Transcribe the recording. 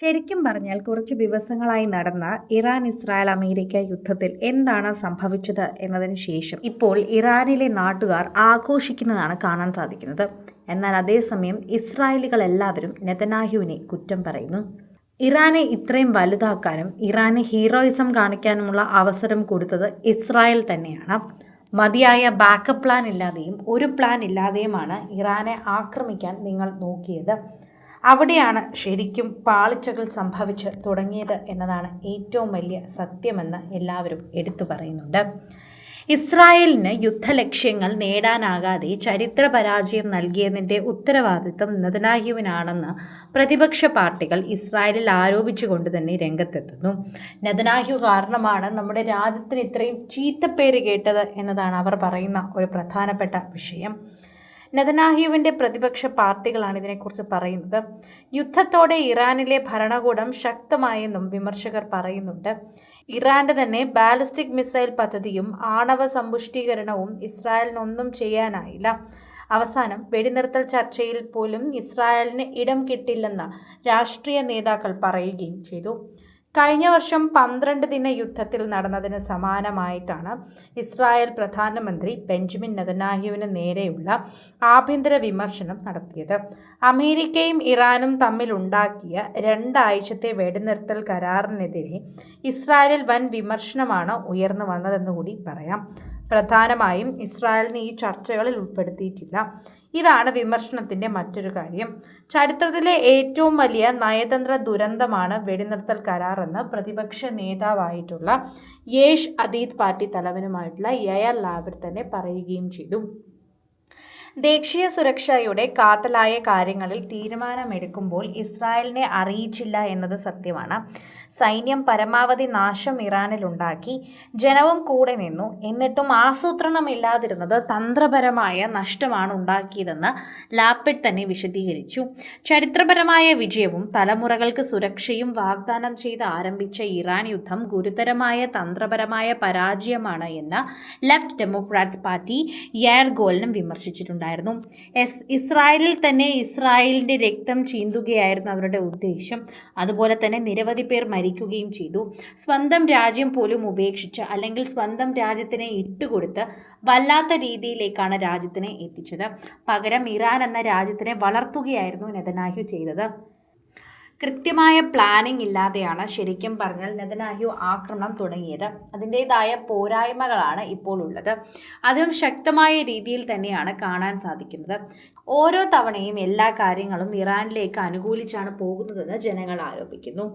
ശരിക്കും പറഞ്ഞാൽ കുറച്ച് ദിവസങ്ങളായി നടന്ന ഇറാൻ ഇസ്രായേൽ അമേരിക്ക യുദ്ധത്തിൽ എന്താണ് സംഭവിച്ചത് എന്നതിന് ശേഷം ഇപ്പോൾ ഇറാനിലെ നാട്ടുകാർ ആഘോഷിക്കുന്നതാണ് കാണാൻ സാധിക്കുന്നത്. എന്നാൽ അതേസമയം ഇസ്രായേലികൾ എല്ലാവരും നെതന്യാഹുവിനെ കുറ്റം പറയുന്നു. ഇറാനെ ഇത്രയും വലുതാക്കാനും ഇറാന് ഹീറോയിസം കാണിക്കാനുമുള്ള അവസരം കൊടുത്തത് ഇസ്രായേൽ തന്നെയാണ്. മതിയായ ബാക്കപ്പ് പ്ലാൻ ഇല്ലാതെയും ഒരു പ്ലാൻ ഇല്ലാതെയുമാണ് ഇറാനെ ആക്രമിക്കാൻ നിങ്ങൾ നോക്കിയത്. അവിടെയാണ് ശരിക്കും പാളിച്ചകൾ സംഭവിച്ച് തുടങ്ങിയത് എന്നതാണ് ഏറ്റവും വലിയ സത്യമെന്ന് എല്ലാവരും എടുത്തു പറയുന്നുണ്ട്. ഇസ്രായേലിന് യുദ്ധലക്ഷ്യങ്ങൾ നേടാനാകാതെ ചരിത്ര പരാജയം നൽകിയതിൻ്റെ ഉത്തരവാദിത്തം നെതന്യാഹുവിനാണെന്ന് പ്രതിപക്ഷ പാർട്ടികൾ ഇസ്രായേലിൽ ആരോപിച്ചുകൊണ്ട് തന്നെ രംഗത്തെത്തുന്നു. നെതന്യാഹു കാരണമാണ് നമ്മുടെ രാജ്യത്തിന് ഇത്രയും ചീത്തപ്പേര് കേട്ടത് എന്നതാണ് അവർ പറയുന്ന ഒരു പ്രധാനപ്പെട്ട വിഷയം. നെതന്യാഹുവിൻ്റെ പ്രതിപക്ഷ പാർട്ടികളാണ് ഇതിനെക്കുറിച്ച് പറയുന്നത്. യുദ്ധത്തോടെ ഇറാനിലെ ഭരണകൂടം ശക്തമായെന്നും വിമർശകർ പറയുന്നുണ്ട്. ഇറാന്റെ തന്നെ ബാലിസ്റ്റിക് മിസൈൽ പദ്ധതിയും ആണവ സമ്പുഷ്ടീകരണവും ഇസ്രായേലിനൊന്നും ചെയ്യാനായില്ല. അവസാനം വെടിനിർത്തൽ ചർച്ചയിൽ പോലും ഇസ്രായേലിന് ഇടം കിട്ടില്ലെന്ന് രാഷ്ട്രീയ നേതാക്കൾ പറയുകയും ചെയ്തു. കഴിഞ്ഞ വർഷം 12 ദിന യുദ്ധത്തിൽ നടന്നതിന് സമാനമായിട്ടാണ് ഇസ്രായേൽ പ്രധാനമന്ത്രി ബെഞ്ചമിൻ നെതന്യാഹുവിന് നേരെയുള്ള ആഭ്യന്തര വിമർശനം നടത്തിയത്. അമേരിക്കയും ഇറാനും തമ്മിലുണ്ടാക്കിയ 2 ആഴ്ചത്തെ വെടിനിർത്തൽ കരാറിനെതിരെ ഇസ്രായേലിൽ വൻ വിമർശനമാണ് ഉയർന്നു വന്നതെന്നുകൂടി പറയാം. പ്രധാനമായും ഇസ്രായേലിനെ ഈ ചർച്ചകളിൽ ഉൾപ്പെടുത്തിയിട്ടില്ല. ഇതാണ് വിമർശനത്തിൻ്റെ മറ്റൊരു കാര്യം. ചരിത്രത്തിലെ ഏറ്റവും വലിയ നയതന്ത്ര ദുരന്തമാണ് വെടിനിർത്തൽ കരാറെന്ന് പ്രതിപക്ഷ നേതാവായിട്ടുള്ള യേഷ് അദീദ് പാർട്ടി തലവനുമായിട്ടുള്ള യയാർ ലാപിഡ് തന്നെ പറയുകയും ചെയ്തു. ദേശീയ സുരക്ഷയുടെ കാതലായ കാര്യങ്ങളിൽ തീരുമാനമെടുക്കുമ്പോൾ ഇസ്രായേലിനെ അറിയിച്ചില്ല എന്നത് സത്യമാണ്. സൈന്യം പരമാവധി നാശം ഇറാനിലുണ്ടാക്കി, ജനവും കൂടെ നിന്നു. എന്നിട്ടും ആസൂത്രണമില്ലാതിരുന്നത് തന്ത്രപരമായ നഷ്ടമാണ് ഉണ്ടാക്കിയതെന്ന് ലാപിഡ് തന്നെ വിശദീകരിച്ചു. ചരിത്രപരമായ വിജയവും തലമുറകൾക്ക് സുരക്ഷയും വാഗ്ദാനം ചെയ്ത് ആരംഭിച്ച ഇറാൻ യുദ്ധം ഗുരുതരമായ തന്ത്രപരമായ പരാജയമാണ് എന്ന് ലെഫ്റ്റ് ഡെമോക്രാറ്റ്സ് പാർട്ടി യാർ ഗോലനും വിമർശിച്ചിട്ടുണ്ട്. ഇസ്രായേലിൽ തന്നെ ഇസ്രായേലിൻ്റെ രക്തം ചീന്തുകയായിരുന്നു അവരുടെ ഉദ്ദേശം. അതുപോലെ തന്നെ നിരവധി പേർ മരിക്കുകയും ചെയ്തു. സ്വന്തം രാജ്യം പോലും ഉപേക്ഷിച്ച് അല്ലെങ്കിൽ സ്വന്തം രാജ്യത്തിനെ ഇട്ടുകൊടുത്ത് വല്ലാത്ത രീതിയിലേക്കാണ് രാജ്യത്തിനെ എത്തിച്ചത്. പകരം ഇറാൻ എന്ന രാജ്യത്തിനെ വളർത്തുകയായിരുന്നു നെതന്യാഹു ചെയ്തത്. കൃത്യമായ പ്ലാനിംഗ് ഇല്ലാതെയാണ് ശരിക്കും പറഞ്ഞാൽ നെതന്യാഹു ആക്രമണം തുടങ്ങിയത്. അതിൻ്റേതായ പോരായ്മകളാണ് ഇപ്പോൾ ഉള്ളത്. അതും ശക്തമായ രീതിയിൽ തന്നെയാണ് കാണാൻ സാധിക്കുന്നത്. ഓരോ തവണയും എല്ലാ കാര്യങ്ങളും ഇറാനിലേക്ക് അനുകൂലിച്ചാണ് പോകുന്നതെന്ന് ജനങ്ങൾ ആരോപിക്കുന്നു.